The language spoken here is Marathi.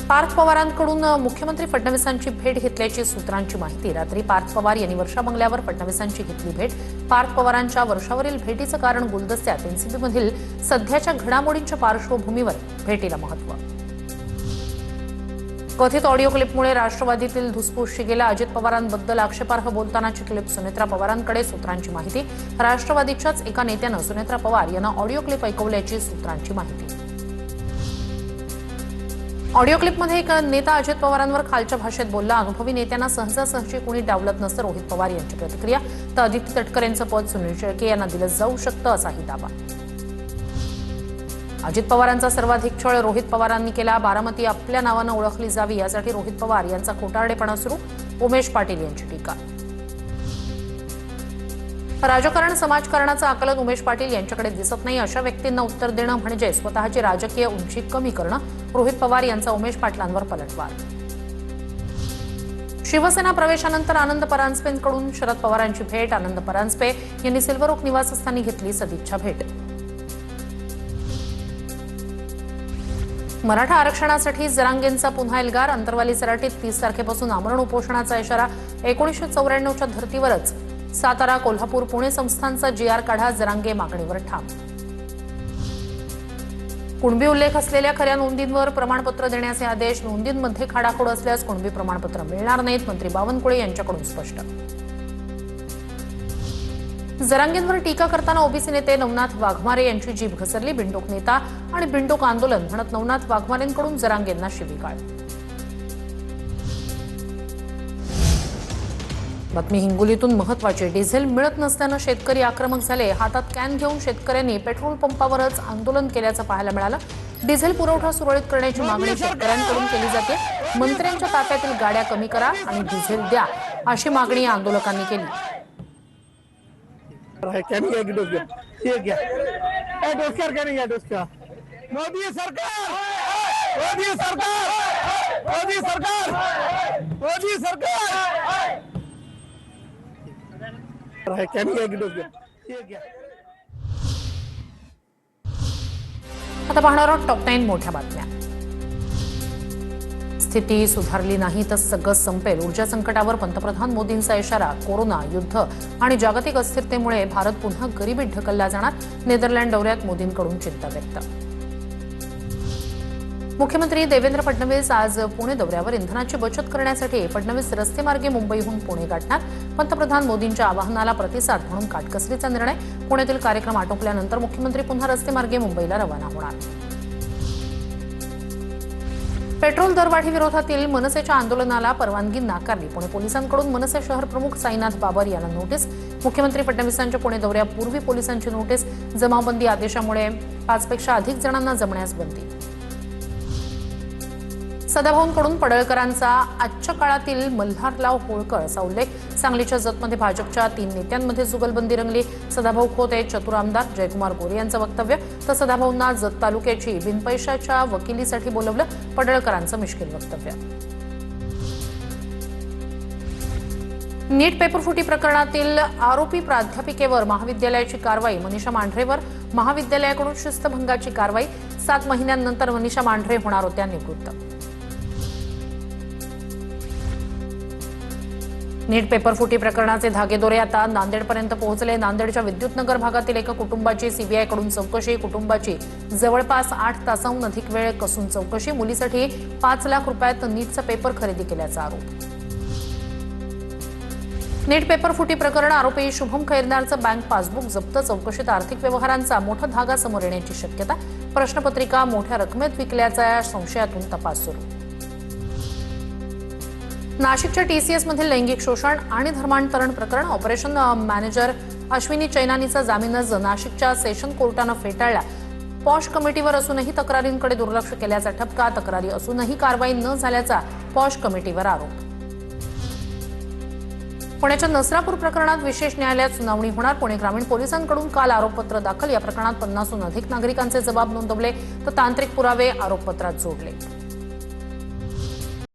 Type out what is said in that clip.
पार्थ पवारांकडून मुख्यमंत्री फडणवीसांची भेट घेतल्याची सूत्रांची माहिती। रात्री पार्थ पवार यांनी वर्षा बंगल्यावर फडणवीसांची घेतली भेट। पार्थ पवारांच्या वर्षावरील भेटीचं कारण गुलदस्त्यात एनसीबीमधील सध्याच्या घडामोडींच्या पार्श्वभूमीवर भेटीला महत्त्व। कथित ऑडिओ क्लिपमुळे राष्ट्रवादीतील धुसफूस शिगेला। अजित पवारांबद्दल आक्षेपार्ह बोलतानाची क्लिप सुनेत्रा पवारांकडे, सूत्रांची माहिती। राष्ट्रवादीच्याच एका नेत्यानं सुनेत्रा पवार यांना ऑडिओ क्लिप ऐकवल्याची सूत्रांची माहिती। ऑडिओ क्लिपमध्ये एक नेता अजित पवारांवर खालच्या भाषेत बोलला। अनुभवी नेत्यांना सहजासहजी कोणी डावलत नसतं, रोहित पवार यांची प्रतिक्रिया। तर आदित्य तटकरेंचं पद सुनील शेळके यांना दिलं जाऊ शकतं असाही दावा। अजित पवारांचा सर्वाधिक छळ रोहित पवारांनी केला। बारामती आपल्या नावानं ओळखली जावी यासाठी रोहित पवार यांचा खोटारडेपणा सुरू, उमेश पाटील यांची टीका। राजकारण समाजकारणाचं आकलन उमेश पाटील यांच्याकडे दिसत नाही। अशा व्यक्तींना उत्तर देणं म्हणजे स्वतःची राजकीय उंची कमी करणं। रोहित पवार यांचा उमेश पाटलांवर पलटवार। शिवसेना प्रवेशानंतर आनंद परांजपेंकडून शरद पवारांची भेट। आनंद परांजपे यांनी सिल्वर ओक निवासस्थानी घेतली सदिच्छा भेट। मराठा आरक्षणासाठी जरांगेंचा पुन्हा एल्गार। अंतरवाली सराटीत 30 तारखेपासून आमरण उपोषणाचा इशारा। 1994च्या धर्तीवरच सातारा, कोल्हापूर, पुणे संस्थांचा जीआर काढा, जरांगे मागणीवर ठाम। कुणबी उल्लेख असलेल्या खऱ्या नोंदींवर प्रमाणपत्र देण्याचे आदेश। नोंदींमध्ये खाडाखोड असल्यास कुणबी प्रमाणपत्र मिळणार नाहीत, मंत्री बावनकुळे यांच्याकडून स्पष्ट। जरांगेंवर टीका करताना ओबीसी नेते नवनाथ वाघमारे यांची जीभ घसरली। बिंडोक नेता आणि बिंडोक आंदोलन म्हणत नवनाथ वाघमारेंकडून जरांगेंना शिवीगाळ। बातमी हिंगोलीतून महत्त्वाची। डिझेल मिळत नसल्यानं शेतकरी आक्रमक झाले। हातात कॅन घेऊन शेतकऱ्यांनी पेट्रोल पंपावरच आंदोलन केल्याचं पाहायला मिळालं। डिझेल पुरवठा सुरळीत करण्याची मागणी शेतकऱ्यांकडून केली जाते। मंत्र्यांच्या ताफ्यातील गाड्या कमी करा आणि डिझेल द्या, अशी मागणी या आंदोलकांनी केली। मोदी सरकार, मोदी सरकार, मोदी सरकार, मोदी सरकार। आता पाहणार आहोत टॉप 9 मोठ्या बातम्या। स्थिती सुधारली नाही तर सगळं संपेल। ऊर्जा संकटावर पंतप्रधान मोदींचा इशारा। कोरोना, युद्ध आणि जागतिक अस्थिरतेमुळे भारत पुन्हा गरिबीत ढकलला जाणार। नेदरलँड दौऱ्यात मोदींकडून चिंता व्यक्त। मुख्यमंत्री देवेंद्र फडणवीस आज पुणे दौऱ्यावर। इंधनाची बचत करण्यासाठी फडणवीस रस्तेमार्गे मुंबईहून पुणे गाठणार। पंतप्रधान मोदींच्या आवाहनाला प्रतिसाद म्हणून काटकसरीचा निर्णय। पुण्यातील कार्यक्रम आटोपल्यानंतर मुख्यमंत्री पुन्हा रस्तेमार्गे मुंबईला रवाना होणार। पेट्रोल दरवाढी विरोधातील मनसेच्या आंदोलनाला परवानगी नाकारली। पुणे पोलिसांकडून मनसे शहर प्रमुख साईनाथ बाबर यांना नोटीस। मुख्यमंत्री फडणवीसांच्या पुणे दौऱ्यापूर्वी पोलिसांची नोटीस। जमावबंदी आदेशामुळे 5 पेक्षा अधिक जणांना जमण्यास बंदी। सदाभाऊंकडून पडळकरांचा आजच्या काळातील मल्हारराव होळकर असा उल्लेख। सांगलीच्या जतमध्ये भाजपच्या 3 नेत्यांमध्ये जुगलबंदी रंगली। सदाभाऊ खोत हे चतुर आमदार। जयकुमार गोरे यांचं वक्तव्य। तर सदाभाऊंना जत तालुक्याची बिनपैशाच्या वकिलीसाठी बोलवलं। पडळकरांचं मिश्किल वक्तव्य। नीट पेपरफुटी प्रकरणातील आरोपी प्राध्यापिकेवर महाविद्यालयाची कारवाई। मनीषा मांढरेवर महाविद्यालयाकडून शिस्तभंगाची कारवाई। 7 महिन्यांनंतर मनीषा मांढरे होणार होत्या निवृत्त। नीट पेपरफुटी प्रकरणाचे धागेदोरे आता नांदेडपर्यंत पोहोचले। नांदेडच्या विद्युतनगर भागातील एका कुटुंबाची सीबीआयकडून चौकशी। कुटुंबाची जवळपास 8 तासांहून अधिक वेळ कसून चौकशी। मुलीसाठी 5 लाख रुपयात नीटचा पेपर खरेदी केल्याचा आरोप। नीट पेपरफुटी प्रकरण आरोपी शुभम खैरनारचं बँक पासबुक जप्त। चौकशीत आर्थिक व्यवहारांचा मोठा धागा समोर येण्याची शक्यता। प्रश्नपत्रिका मोठ्या रकमेत विकल्याच्या संशयातून तपास सुरू। नाशिकच्या टीसीएस मधील लैंगिक शोषण आणि धर्मांतरण प्रकरण। ऑपरेशन मॅनेजर अश्विनी चैनानीचा जामीन अर्ज नाशिकच्या सेशन कोर्टानं फेटाळला। पॉश कमिटीवर असूनही तक्रारींकडे दुर्लक्ष केल्याचा ठपका। तक्रारी असूनही कारवाई न झाल्याचा पॉश कमिटीवर आरोप। पुण्याच्या नसरापूर प्रकरणात विशेष न्यायालयात सुनावणी होणार। पुणे ग्रामीण पोलिसांकडून काल आरोपपत्र दाखल। या प्रकरणात 50हून अधिक नागरिकांचे जबाब नोंदवले तर तांत्रिक पुरावे आरोपपत्रात जोडले।